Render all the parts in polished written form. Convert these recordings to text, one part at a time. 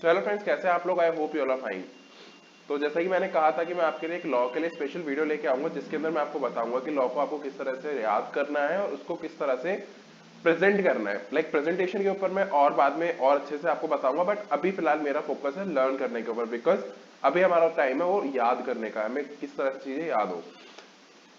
Hello friends, कैसे हैं आप लोग। I hope you all are fine. तो जैसा कि मैंने कहा था कि मैं आपके लिए एक लॉ के लिए स्पेशल वीडियो लेके आऊंगा जिसके अंदर मैं आपको बताऊंगा कि लॉ को आपको किस तरह से याद करना है और उसको किस तरह से प्रेजेंट करना है। लाइक प्रेजेंटेशन के ऊपर मैं और बाद में और अच्छे से आपको बताऊंगा, बट अभी फिलहाल मेरा फोकस है लर्न करने के ऊपर, बिकॉज अभी हमारा टाइम है वो याद करने का, हमें किस तरह से चीजें याद हो।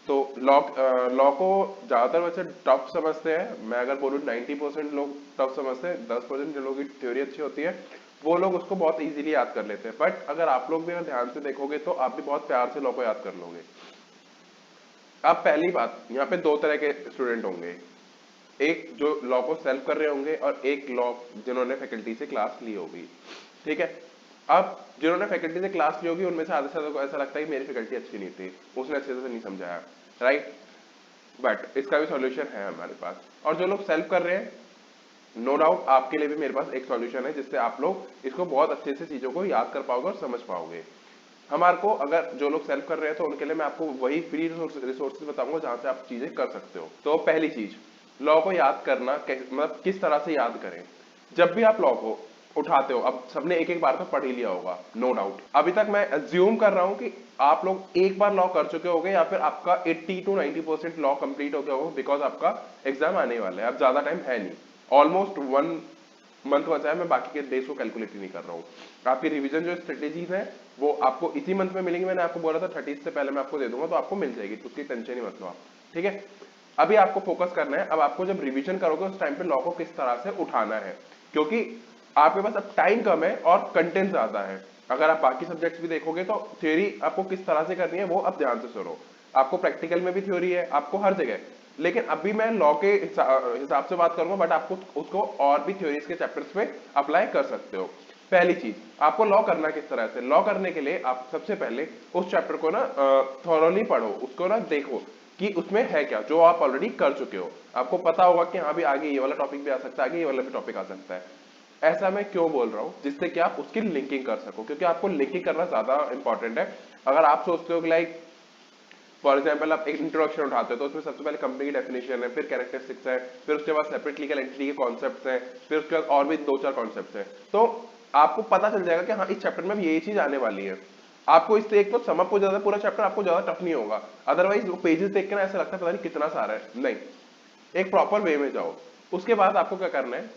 तो लॉ को ज्यादातर वैसे टफ समझते हैं। मैं अगर बोलूँ 90% लोग टफ समझते हैं, 10% जो लोगों की थ्योरी अच्छी होती है वो लोग उसको बहुत इजीली याद कर लेते हैं। बट अगर आप लोग भी अगर ध्यान से देखोगे तो आप भी बहुत प्यार से लॉ को याद कर लोगे। अब पहली बात, यहाँ पे दो तरह के स्टूडेंट होंगे। एक जो लॉ को सेल्फ कर रहे होंगे और एक लॉ जिन्होंने फैकल्टी से क्लास ली होगी। ठीक है। अब जिन्होंने फैकल्टी से क्लास ली होगी उनमें से आधे से ज्यादा को ऐसा लगता है कि मेरी फैकल्टी अच्छी नहीं थी, उसने अच्छे से नहीं समझाया, राइट। बट इसका भी सॉल्यूशन है हमारे पास। और जो लोग सेल्फ कर रहे हैं, नो डाउट आपके लिए भी मेरे पास एक सॉल्यूशन है जिससे आप लोग इसको बहुत अच्छे से चीजों को याद कर पाओगे और समझ पाओगे। हमारे को अगर जो लोग सेल्फ कर रहे हैं तो उनके लिए मैं आपको वही फ्री रिसोर्सेज बताऊंगा जहां से आप चीजें कर सकते हो। तो पहली चीज, लॉ को याद करना मतलब किस तरह से याद करें। जब भी आप लॉ को उठाते हो, अब सबने एक एक बार तो पढ़ ही लिया होगा, नो डाउट। अभी तक मैं अज्यूम कर रहा हूं कि आप लोग एक बार लॉ कर चुके होगे या फिर आपका 80 to 90% लॉ कंप्लीट हो गया होगा, बिकॉज आपका एग्जाम आने वाला है, अब ज्यादा टाइम है नहीं। ऑलमोस्ट 1 मंथ बचा है, मैं बाकी के डेज को कैलकुलेट ही नहीं कर रहा हूँ। आपकी रिवीजन जो स्ट्रेटेजीज है वो आपको इसी मंथ में मिलेंगी। मैंने आपको बोला था 30 से पहले मैं आपको दे दूंगा, तो आपको मिल जाएगी, तो उसकी टेंशन ही मत लो आप। ठीक है। अभी आपको फोकस करना है, अब आपको जब रिवीजन करोगे उस टाइम पे लॉ को किस तरह से उठाना है, क्योंकि आपके पास अब टाइम कम है और कंटेंट ज्यादा है। अगर आप बाकी सब्जेक्ट्स भी देखोगे तो थ्योरी आपको किस तरह से करनी है वो अब ध्यान से सुनो। आपको प्रैक्टिकल में भी थ्योरी है, आपको हर जगह। लेकिन अभी मैं लॉ के हिसाब से बात करूंगा, बट आपको उसको और भी थ्योरीज के चैप्टर्स में अप्लाई कर सकते हो। पहली चीज, आपको लॉ करना किस तरह से। लॉ करने के लिए आप सबसे पहले उस चैप्टर को ना थॉरोली पढ़ो, उसको ना देखो कि उसमें है क्या, जो आप ऑलरेडी कर चुके हो। आपको पता होगा कि हाँ भी आगे ये वाला टॉपिक भी आ सकता है, आगे ये वाला भी टॉपिक आ सकता है। ऐसा मैं क्यों बोल रहा हूँ, जिससे कि आप उसकी लिंकिंग कर सको, क्योंकि आपको लिंकिंग करना ज्यादा इंपॉर्टेंट है। अगर आप सोचते हो कि लाइक फॉर एग्जाम्पल आप एक इंट्रोडक्शन उठाते हो तो उसमें सबसे पहले कंपनी की डेफिनेशन है, फिर कैरेक्टरिस्टिक्स है, फिर उसके बाद सेपरेट लीगल एंटिटी के कॉन्सेप्ट्स हैं, फिर उसके बाद और भी 2-4 कॉन्सेप्ट्स हैं। तो आपको पता चल जाएगा कि हाँ इस चैप्टर में भी यही चीज आने वाली है। आपको इससे एक तो समझ हो जाता है, पूरा चैप्टर आपको ज्यादा टफ नहीं होगा। अदरवाइज वो पेजेस देख के ना ऐसा लगता है पता नहीं कितना सारा है, नहीं। एक प्रॉपर वे में जाओ। उसके बाद आपको क्या करना है,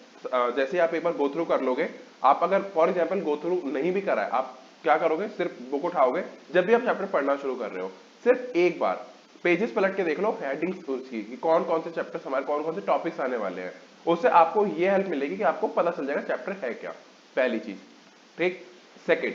जैसे आप एक बार गो थ्रू कर लोगे, आप अगर फॉर एग्जाम्पल गो थ्रू नहीं भी करा है, आप क्या करोगे, सिर्फ बुक उठाओगे, जब भी आप चैप्टर पढ़ना शुरू कर रहे हो सिर्फ एक बार पेजेस पलट के देख लो, हेडिंग्स उसकी कि कौन कौन से चैप्टर्स हमारे कौन कौन से टॉपिक्स आने वाले हैं। उससे आपको ये हेल्प मिलेगी कि आपको पता चल जाएगा चैप्टर है क्या, पहली चीज। ठीक। सेकंड,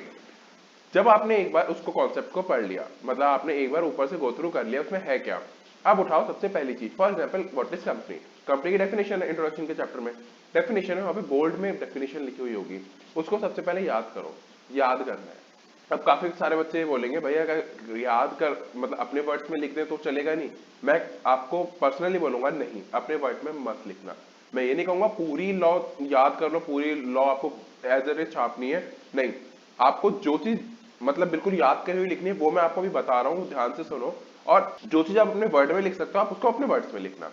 जब आपने एक बार उसको कॉन्सेप्ट को पढ़ लिया, मतलब आपने एक बार ऊपर से गो थ्रू कर लिया उसमें है क्या, अब उठाओ सबसे पहली चीज, for example what is company. Company की डेफिनेशन है, इंट्रोडक्शन के चैप्टर में डेफिनेशन है, वहां पे बोल्ड में डेफिनेशन लिखी हुई होगी, उसको सबसे पहले याद करो। याद करना है। अब काफी सारे बच्चे ये बोलेंगे भैया अगर याद कर मतलब अपने वर्ड्स में लिख दे तो चलेगा नहीं। मैं आपको पर्सनली बोलूंगा नहीं, अपने वर्ड में मत लिखना। मैं ये नहीं कहूंगा पूरी लॉ याद कर लो, पूरी लॉ आपको एज इट इज छापनी है, नहीं। आपको जो चीज मतलब बिल्कुल याद करी हुई लिखनी है वो मैं आपको भी बता रहा हूँ, ध्यान से सुनो। और जो चीज आप अपने वर्ड में लिख सकते हो आप उसको अपने वर्ड्स में लिखना।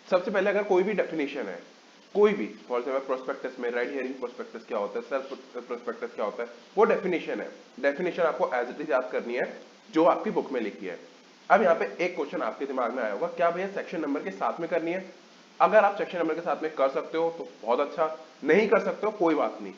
सबसे पहले अगर कोई भी डेफिनेशन है, कोई भी, फॉर एग्जाम्पल प्रोस्पेक्टस में राइट हियरिंग प्रोस्पेक्टस क्या होता है, सेल्फ प्रोस्पेक्टस क्या होता है, वो डेफिनेशन है। डेफिनेशन आपको एज इट इज याद करनी है जो आपकी बुक में लिखी है। अब यहाँ पे एक क्वेश्चन आपके दिमाग में आया होगा, क्या भैया सेक्शन नंबर के साथ में करनी है। अगर आप सेक्शन नंबर के साथ में कर सकते हो तो बहुत अच्छा, नहीं कर सकते हो कोई बात नहीं,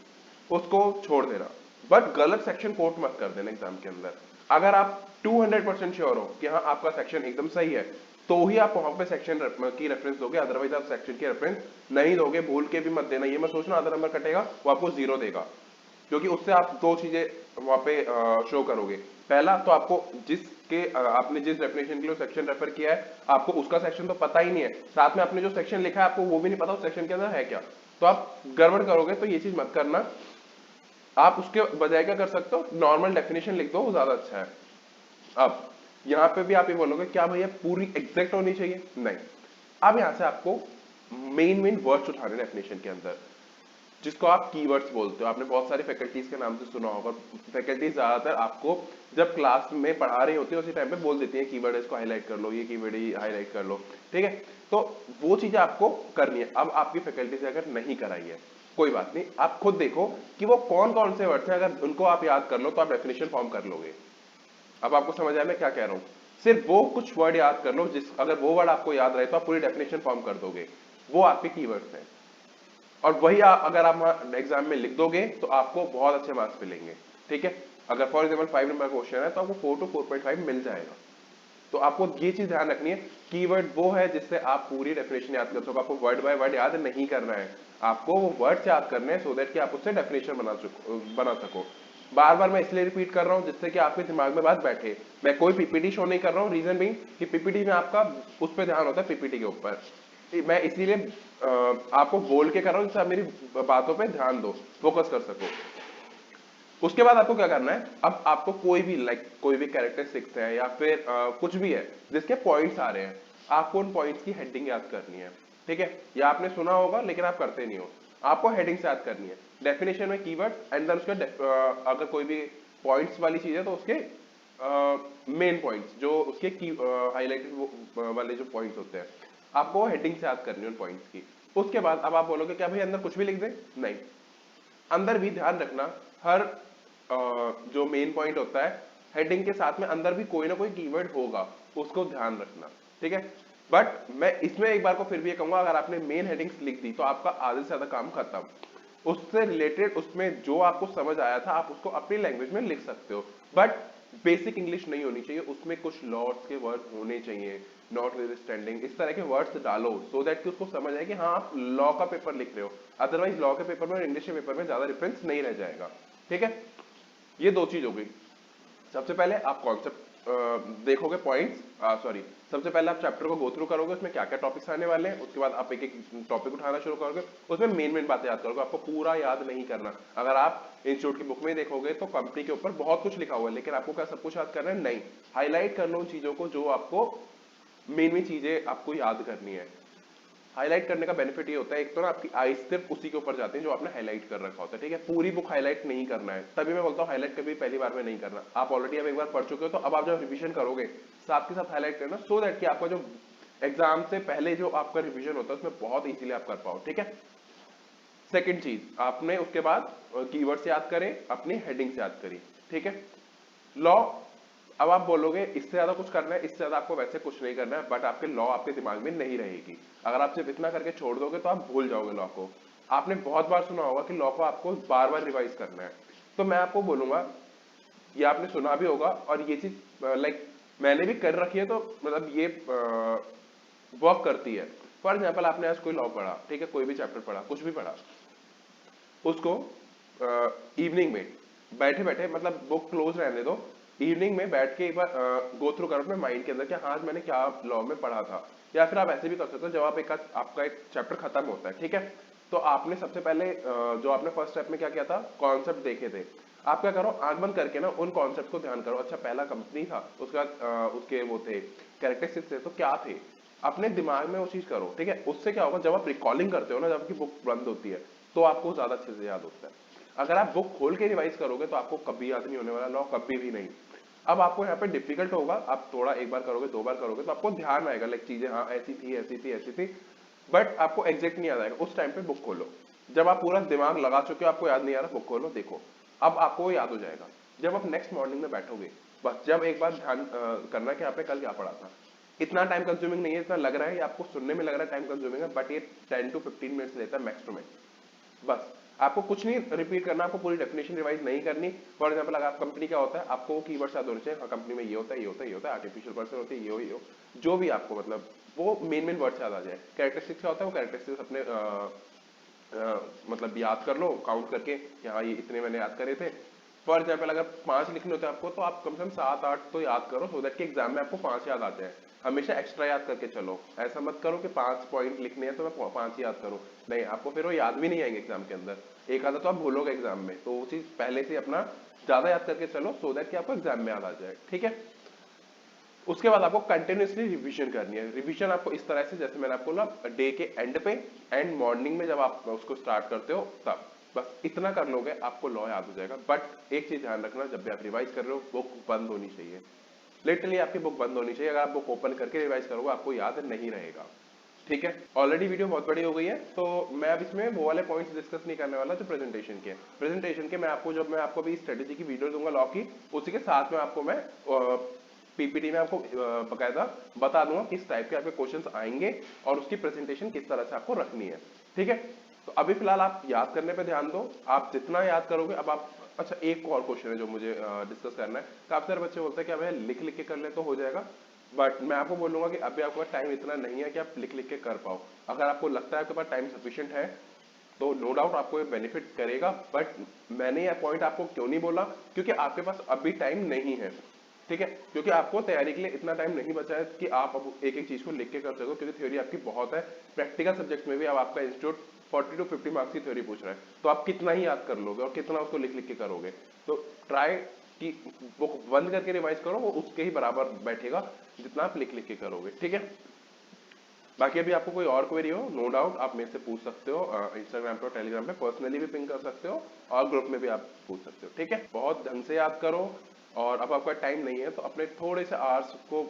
उसको छोड़ देना। बट गलत सेक्शन कोट मत कर देना एग्जाम के अंदर। अगर आप 200% श्योर हो कि हाँ आपका सेक्शन एकदम सही है, तो ही आप वहां पे सेक्शन की रेफरेंस दोगे, अदरवाइज आप सेक्शन की रेफरेंस नहीं दोगे। भूल के भी मत देना, ये मत सोचना आधा नंबर कटेगा, वो आपको 0 देगा। क्योंकि उससे आप दो चीजें वहां पे शो करोगे। पहला तो आपको जिसके आपने जिस डेफिनेशन के लिए सेक्शन रेफर किया है आपको उसका सेक्शन तो पता ही नहीं है, साथ में आपने जो सेक्शन लिखा है आपको वो भी नहीं पता उस सेक्शन के अंदर है क्या, तो आप गड़बड़ करोगे। तो ये चीज मत करना। आप उसके बजाय क्या कर सकते हो, नॉर्मल डेफिनेशन लिख दो, वो ज्यादा अच्छा है। अब यहां पे भी आप ये बोलोगे क्या भैया पूरी एग्जैक्ट होनी चाहिए, नहीं। अब यहां से आपको मेन मेन वर्ड्स उठाने डेफिनेशन के अंदर, जिसको आप कीवर्ड्स बोलते हो। आपने बहुत सारी फैकल्टीज के नाम से सुना होगा। फैकल्टीज ज्यादातर आपको जब क्लास में पढ़ा रही होती है उसी टाइम पे बोल देती है कीवर्ड इसको हाईलाइट कर लो, ये कीवर्ड ही हाईलाइट कर लो। ठीक है। तो वो चीजें आपको करनी है। अब आपकी फैकल्टी से अगर नहीं कराई है कोई बात नहीं, आप खुद देखो कि वो कौन कौन से वर्ड्स हैं, अगर उनको आप याद कर लो तो आप डेफिनेशन फॉर्म कर लोगे। अब आपको समझ आया मैं क्या कह रहा हूँ? सिर्फ वो कुछ वर्ड याद कर लो, जिस अगर वो वर्ड आपको याद रहे तो आप पूरी डेफिनेशन फॉर्म कर दोगे। वो आपके कीवर्ड्स हैं, और वही अगर आप एग्जाम में लिख दोगे तो आपको बहुत अच्छे मार्क्स मिलेंगे। ठीक है, अगर फॉर एग्जाम्पल 5 नंबर क्वेश्चन है तो आपको 4 to 4.5 मिल जाएगा। तो आपको ये चीज ध्यान रखनी है, कीवर्ड वो है जिससे आप पूरी डेफिनेशन याद कर सको। आपको वर्ड बाय वर्ड याद नहीं करना है, आपको वो वर्ड्स याद करने हैं, सो दैट कि आप उससे डेफिनेशन बना सको। बार बार मैं इसलिए रिपीट कर रहा हूँ जिससे कि आपके दिमाग में बात बैठे। मैं कोई पीपीटी शो नहीं कर रहा हूँ, रीजन भी कि पीपीटी में आपका उस पर ध्यान होता है, पीपीटी के ऊपर। मैं इसीलिए आपको बोल के कर रहा हूँ जिससे आप मेरी बातों पे ध्यान दो, फोकस कर सको। उसके बाद आपको क्या करना है, अब आपको कोई भी कोई भी कैरेक्टरिस्टिक्स है या फिर कुछ भी है जिसके पॉइंट्स आ रहे हैं, आपको उन पॉइंट्स की हेडिंग याद करनी है। ठीक है, या आपने सुना होगा लेकिन आप करते नहीं हो, आपको हेडिंग्स याद करनी है। डेफिनेशन में कीवर्ड एंड देन उसके अगर कोई भी पॉइंट्स वाली चीज है तो उसके मेन पॉइंट्स, जो उसके की हाईलाइटेड वाले जो पॉइंट्स होते हैं, आपको हेडिंग्स याद करनी है उन पॉइंट्स की। उसके बाद अब आप बोलोगे क्या भाई अंदर कुछ भी लिख दे? नहीं, अंदर भी ध्यान रखना, हर जो मेन पॉइंट होता है हेडिंग के साथ में अंदर भी कोई ना कोई कीवर्ड होगा, उसको ध्यान रखना। ठीक है, बट मैं इसमें एक बार को फिर भी ये कहूंगा, अगर आपने मेन हेडिंग्स लिख दी तो आपका आधे से ज्यादा काम खत्म। उससे रिलेटेड उसमें जो आपको समझ आया था आप उसको अपनी लैंग्वेज में लिख सकते हो, बट बेसिक इंग्लिश नहीं होनी चाहिए उसमें, कुछ लॉर्ड्स के वर्ड होने चाहिए, नॉट अंडरस्टैंडिंग, इस तरह के वर्ड्स डालो सो दैट कि उसको समझ आए कि हाँ आप लॉ का पेपर लिख रहे हो। अदरवाइज लॉ के पेपर में और इंग्लिश के पेपर में ज्यादा डिफरेंस नहीं रह जाएगा। ठीक है, ये दो चीज हो गई। सबसे पहले आप कॉन्सेप्ट देखोगे, पॉइंट्स सॉरी, सबसे पहले आप चैप्टर को गो थ्रू करोगे, उसमें क्या क्या टॉपिक्स आने वाले हैं। उसके बाद आप एक एक टॉपिक उठाना शुरू करोगे, उसमें मेन मेन बातें याद करोगे। आपको पूरा याद नहीं करना। अगर आप इंस्टीट्यूट की बुक में देखोगे तो कंपनी के ऊपर बहुत कुछ लिखा हुआ है, लेकिन आपको क्या सब कुछ याद करना है? नहीं, हाईलाइट कर लो उन चीजों को जो आपको मेन मेन चीजें आपको याद करनी है। हाईलाइट करने का बेनिफिट ये होता है, एक तो ना आपकी आईज सिर्फ उसी के ऊपर जाती है जो आपने हाईलाइट कर रखा होता है। ठीक है, पूरी बुक हाईलाइट नहीं करना है, तभी मैं बोलता हूँ हाईलाइट कभी पहली बार में नहीं करना। आप ऑलरेडी अब एक बार पढ़ चुके हो तो अब आप जब रिवीजन करोगे साथ के साथ हाईलाइट करना, सो दैट कि आपका जो एग्जाम से पहले जो आपका रिवीजन होता है उसमें बहुत इजीली आप कर पाओ। ठीक है, सेकंड चीज, आपने उसके बाद कीवर्ड्स याद करें, अपनी हेडिंग्स याद करी। ठीक है, लॉ, अब आप बोलोगे इससे ज्यादा कुछ करना है, इससे ज्यादा आपको वैसे कुछ नहीं करना है, बट आपके लॉ आपके दिमाग में नहीं रहेगी। अगर आप सिर्फ इतना करके छोड़ दोगे तो आप भूल जाओगे लॉ को। आपने बहुत बार सुना होगा कि लॉ को आपको बार बार रिवाइज करना है, तो मैं आपको बोलूंगा, ये आपने सुना भी होगा और ये चीज मैंने भी कर रखी है, तो मतलब ये वर्क करती है। फॉर एग्जाम्पल आपने आज कोई लॉ पढ़ा, ठीक है, कोई भी चैप्टर पढ़ा, कुछ भी पढ़ा, उसको इवनिंग में बैठे बैठे, मतलब बुक क्लोज रहने दो, इवनिंग में बैठ के एक बार गो थ्रू करो अपने माइंड के अंदर कि हाँ आज मैंने क्या लॉ में पढ़ा था। या फिर आप ऐसे भी कर सकते हो, जब आप आपका एक चैप्टर खत्म होता है, ठीक है, तो आपने सबसे पहले जो आपने फर्स्ट स्टेप में क्या किया था, कॉन्सेप्ट देखे थे, आप क्या करो, आंख बंद करके ना उन कॉन्सेप्ट को ध्यान करो। अच्छा, पहला कंपनी था, उसके बाद उसके वो थे कैरेक्टरिस्टिक्स थे, तो क्या थे, अपने दिमाग में वो चीज करो। ठीक है, उससे क्या होगा, जब आप रिकॉलिंग करते हो ना, जब आपकी बुक बंद होती है तो आपको ज्यादा अच्छे से याद होता है। अगर आप बुक खोल के रिवाइज करोगे तो आपको कभी याद नहीं होने वाला लॉ, कभी भी नहीं। अब आपको यहाँ पे डिफिकल्ट होगा, आप थोड़ा एक बार करोगे, दो बार करोगे तो आपको ध्यान आएगा, चीजें हाँ ऐसी थी ऐसी थी ऐसी थी, बट आपको एग्जैक्ट नहीं याद आएगा। उस टाइम पे बुक खोलो, जब आप पूरा दिमाग लगा चुके हो, आपको याद नहीं आ रहा, बुक खोलो, देखो, अब आपको याद हो जाएगा। जब आप नेक्स्ट मॉर्निंग में बैठोगे, बस जब एक बार ध्यान करना कि आपने कल क्या पढ़ा था। इतना टाइम कंज्यूमिंग नहीं है, इतना लग रहा है, आपको सुनने में लग रहा है टाइम कंज्यूमिंग है, बट ये 10 to 15 मिनट्स लेता है मैक्स टू मैक्स। बस आपको कुछ नहीं रिपीट करना, आपको पूरी डेफिनेशन रिवाइज नहीं करनी। फॉर एग्जांपल अगर आप कंपनी क्या होता है, आपको वो कीवर्ड्स याद होने चाहिए, कंपनी में ये होता है, ये होता है, ये होता है, आर्टिफिशियल पर्सन होती है, ये हो, जो भी आपको मतलब वो मेन मेन वर्ड्स याद आ जाए। कैरेक्टरिस्टिक्स क्या होता है, वो कैरेक्टरिस्टिक्स अपने मतलब याद कर लो काउंट करके कि हाँ ये इतने मैंने याद करे थे। फॉर एग्जाम्पल अगर 5 लिखने होते हैं आपको, तो आप कम से कम 7-8 तो याद करो, सो दैट कि एग्जाम में आपको 5 याद आ जाए। हमेशा एक्स्ट्रा याद करके चलो, ऐसा मत करो कि 5 पॉइंट लिखने हैं तो मैं 5 ही याद करूं, नहीं, आपको फिर वो याद भी नहीं आएंगे एग्जाम के अंदर। एक आधा तो आप भूलोगे एग्जाम में, तो वो चीज पहले से अपना ज्यादा याद करके चलो, सो दैट कि आपको एग्जाम में याद आ जाए। ठीक है, उसके बाद आपको कंटिन्यूसली रिवीजन करनी है। रिवीजन आपको इस तरह से, जैसे मैंने आपको ना डे के एंड पे एंड मॉर्निंग में जब आप उसको स्टार्ट करते हो तब, बस इतना कर लोगे आपको लॉ याद हो जाएगा। बट एक चीज ध्यान रखना, जब भी आप रिवाइज कर रहे हो बुक बंद होनी चाहिए, लिटरली आपकी बुक बंद होनी चाहिए। अगर आप बुक ओपन करके रिवाइज करोगे आपको याद नहीं रहेगा। ठीक है, ऑलरेडी वीडियो बहुत बड़ी हो गई है, तो मैं अब इसमें वो वाले पॉइंट्स डिस्कस नहीं करने वाला जो प्रेजेंटेशन के। प्रेजेंटेशन के मैं आपको, जब मैं आपको अभी स्ट्रेटेजी की वीडियो दूंगा लॉ की, उसी के साथ में आपको मैं पीपीटी में आपको बकायदा बता दूंगा किस टाइप के आपके क्वेश्चंस आएंगे और उसकी प्रेजेंटेशन किस तरह से आपको रखनी है। ठीक है, तो अभी फिलहाल आप याद करने पे ध्यान दो, आप जितना याद करोगे। अब आप, अच्छा एक और क्वेश्चन है जो मुझे डिस्कस करना है। काफी सारे बच्चे बोलते हैं कि अब लिख लिख के कर ले तो हो जाएगा, बट मैं आपको बोलूंगा कि अभी आपके पास टाइम इतना नहीं है कि आप लिख लिख के कर पाओ। अगर आपको लगता है आपके पास टाइम सफिशिएंट है तो नो डाउट आपको ये बेनिफिट करेगा, बट मैंने ये पॉइंट आपको क्यों नहीं बोला, क्योंकि आपके पास अभी टाइम नहीं है। ठीक है, क्योंकि आपको तैयारी के लिए इतना टाइम नहीं बचा है कि आप अब एक एक चीज को लिख के कर सको, क्योंकि थ्योरी आपकी बहुत है। प्रैक्टिकल सब्जेक्ट में भी अब आपका इंस्टीट्यूट 40 to 50 मार्क्स की थ्योरी पूछ रहा है, तो आप कितना ही याद कर लोगे और कितना उसको लिख लिख के करोगे। तो ट्राई कि वो बंद करके रिवाइज करो, वो उसके ही बराबर बैठेगा जितना आप लिख लिख के करोगे। ठीक है, बाकी अभी आपको कोई और क्वेरी हो, नो डाउट आप मेरे से पूछ सकते हो, इंस्टाग्राम पे और टेलीग्राम पे पर्सनली भी पिंग कर सकते हो और ग्रुप में भी आप पूछ सकते हो। ठीक है, बहुत ढंग से याद करो, और अब आपका टाइम नहीं है तो अपने थोड़े से आवर्स को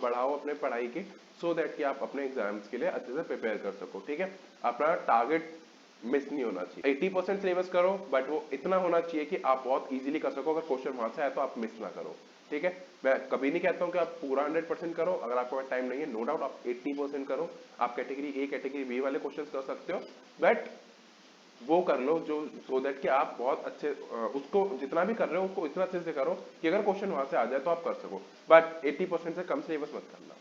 बढ़ाओ अपने पढ़ाई के, सो दैट कि आप अपने एग्जाम्स के लिए अच्छे से प्रिपेयर कर सको। ठीक है, अपना टारगेट मिस नहीं होना चाहिए। 80% सिलेबस करो, बट वो इतना होना चाहिए कि आप बहुत इजीली कर सको। अगर क्वेश्चन वहां से आए तो आप मिस ना करो। ठीक है, मैं कभी नहीं कहता हूं कि आप पूरा 100% करो, अगर आपके पास टाइम नहीं है नो डाउट आप 80% करो। आप कैटेगरी ए कैटेगरी बी वाले क्वेश्चन कर सकते हो, बट वो कर लो जो, सो दैट कि आप बहुत अच्छे उसको जितना भी कर रहे हो उसको इतना अच्छे से करो कि अगर क्वेश्चन वहां से आ जाए तो आप कर सको। बट 80% से कम सिलेबस मत करना।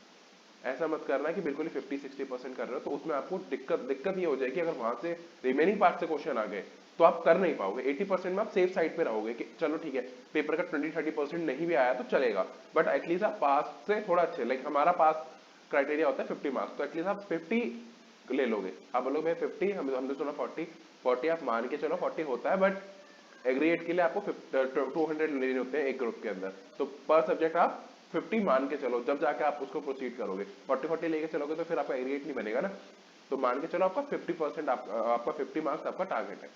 ऐसा मत करना कि बिल्कुल ही 50-60% कर रहे हो, तो उसमें आपको दिक्कत ये हो जाएगी, अगर वहां से रिमेनिंग पार्ट से क्वेश्चन आ गए तो आप कर नहीं पाओगे। 80% में आप सेफ साइड पे रहोगे कि चलो ठीक है, पेपर का 20-30% नहीं भी आया तो चलेगा, बट एटलीस्ट आप पास से थोड़ा अच्छे, लाइक हमारा पास क्राइटेरिया होता है 50 मार्क्स, तो एटलीस्ट आप 50 ले लोगे। आप बोलोगे 50, हमने सुना 40 आप मान के चलो 40 होता है, बट एग्रीगेट के लिए आपको 200 लेने होते हैं एक ग्रुप के अंदर, तो पर सब्जेक्ट आप 50 मान के चलो, जब जाके आप उसको प्रोसीड करोगे। 40 लेके चलोगे तो फिर आपका एग्रीगेट नहीं बनेगा ना, तो मान के चलो आपका 50%, आपका 50 मार्क्स आपका टारगेट है।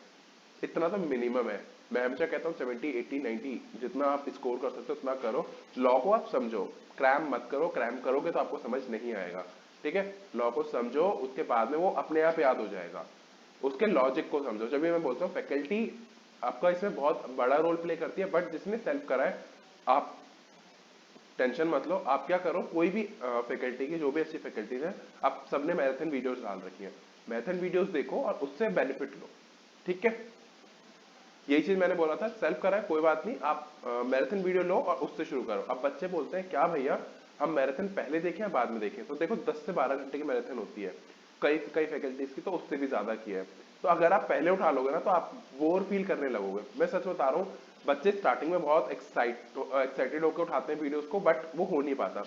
इतना तो मिनिमम है। मैं हमेशा कहता हूँ 70, 80, 90 जितना आप स्कोर कर सकते हो उतना करो। लॉ को आप समझो, क्रैम मत करो, क्रैम करोगे तो आपको समझ नहीं आएगा। ठीक है, लॉ को समझो, उसके बाद में वो अपने आप याद हो जाएगा। उसके लॉजिक को समझो। जब भी मैं बोलता हूँ फैकल्टी आपका इसमें बहुत बड़ा रोल प्ले करती है, बट जिसने सेल्फ करा है आप टेंशन मत लो। आप क्या करो, कोई भी फैकल्टी की जो भी अच्छी फैकल्टीज है, आप सबने मैराथन वीडियोस डाल रखी है, मैराथन वीडियोस देखो और उससे बेनिफिट लो। ठीक है, यही चीज मैंने बोला था, सेल्फ करा है कोई बात नहीं, आप मैराथन वीडियो लो और उससे शुरू करो। अब बच्चे बोलते हैं क्या भैया हम मैराथन पहले देखें या बाद में देखें, तो देखो 10 से 12 घंटे की मैराथन होती है, कई कई फैकल्टीज की तो उससे भी ज्यादा की है। तो अगर आप पहले उठा लोगे ना तो आप बोर फील करने लगोगे। मैं सच बता रहा हूँ, बच्चे स्टार्टिंग में बहुत एक्साइटेड होकर उठाते हैं वीडियोस को, बट वो हो नहीं पाता।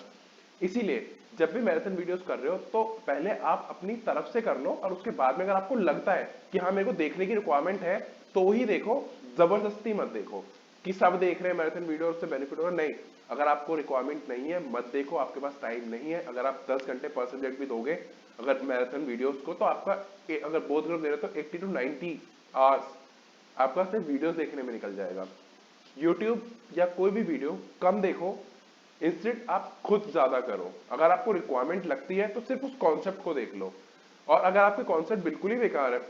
इसीलिए जब भी मैराथन वीडियोस कर रहे हो तो पहले आप अपनी तरफ से कर लो, और उसके बाद में अगर आपको लगता है कि हाँ मेरे को देखने की रिक्वायरमेंट है तो ही देखो, जबरदस्ती मत देखो कि सब देख रहे हैं मैराथन वीडियो उससे बेनिफिट होगा, नहीं। अगर आपको रिक्वायरमेंट नहीं है मत देखो, आपके पास टाइम नहीं है। अगर आप 10 घंटे पर सब्जेक्ट भी दोगे अगर मैराथन वीडियोस को, तो आपका अगर बोथ ग्रुप दे रहे हो तो 80 to 90 आवर्स आपका सिर्फ वीडियोस देखने में निकल जाएगा। यूट्यूब या कोई भी वीडियो कम देखो, इंस्टेड आप खुद ज्यादा करो। अगर आपको रिक्वायरमेंट लगती है तो सिर्फ उस कॉन्सेप्ट को देख लो, और अगर आपके कॉन्सेप्ट बिल्कुल ही बेकार है,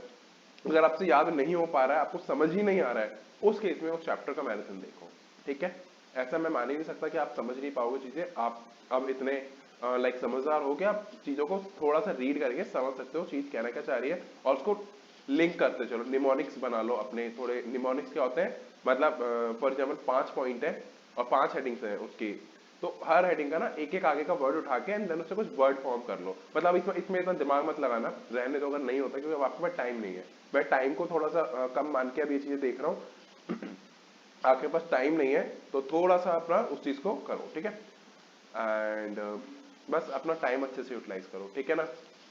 अगर आपसे याद नहीं हो पा रहा है, आपको समझ ही नहीं आ रहा है, उस केस में उस चैप्टर का मैराथन देखो। ठीक है, ऐसा मैं मान ही नहीं सकता कि आप समझ नहीं पाओगे चीजें। आप अब इतने लाइक समझदार हो कि आप चीजों को थोड़ा सा रीड करके समझ सकते हो चीज कहना क्या चाह रही है, और उसको लिंक करते चलो। निमोनिक्स बना लो अपने थोड़े। निमोनिक्स क्या होते हैं, मतलब फॉर एग्जाम्पल 5 पॉइंट है और 5 हेडिंग्स हैं उसकी, तो हर हेडिंग का ना एक एक आगे का वर्ड उठा के एंड देन उससे कुछ वर्ड फॉर्म कर लो। मतलब इसमें इतना दिमाग मत लगाना, रहने दो अगर नहीं होता, क्योंकि आपके पास टाइम नहीं है। मैं टाइम को थोड़ा सा कम मान के अब ये चीजें देख रहा हूँ। आपके पास टाइम नहीं है तो थोड़ा सा अपना उस चीज को करो। ठीक है, एंड बस अपना टाइम अच्छे से यूटिलाइज करो। ठीक है ना,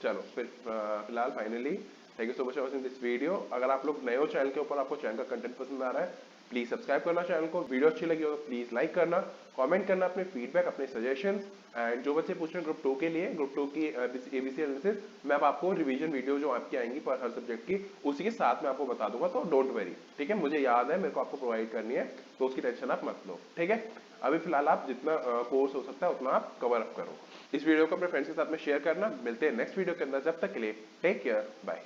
चलो फिर फिलहाल finally thank you so much for watching this video. अगर आप लोग नए हो चैनल के ऊपर, आपको चैनल का कंटेंट पसंद आ रहा है प्लीज सब्सक्राइब करना चैनल को। वीडियो अच्छी लगी हो तो प्लीज लाइक करना, कमेंट करना अपने फीडबैक, अपने सजेशंस। एंड जो बच्चे पूछ रहे हैं ग्रुप 2 के लिए, ग्रुप 2 की एबीसी एनालिसिस, मैं अब आपको रिवीजन वीडियो जो आपकी आएंगी पर हर सब्जेक्ट की, उसी के साथ में आपको बता दूंगा, तो डोंट वरी, ठीक है। मुझे याद है, मेरे को आपको प्रोवाइड करनी है, तो उसकी टेंशन आप मत लो, ठीक है। अभी फिलहाल आप जितना कोर्स हो सकता है उतना आप कवर अप करो। इस वीडियो को अपने फ्रेंड्स के साथ में शेयर करना। मिलते हैं नेक्स्ट वीडियो के अंदर, जब तक के लिए टेक केयर, बाय।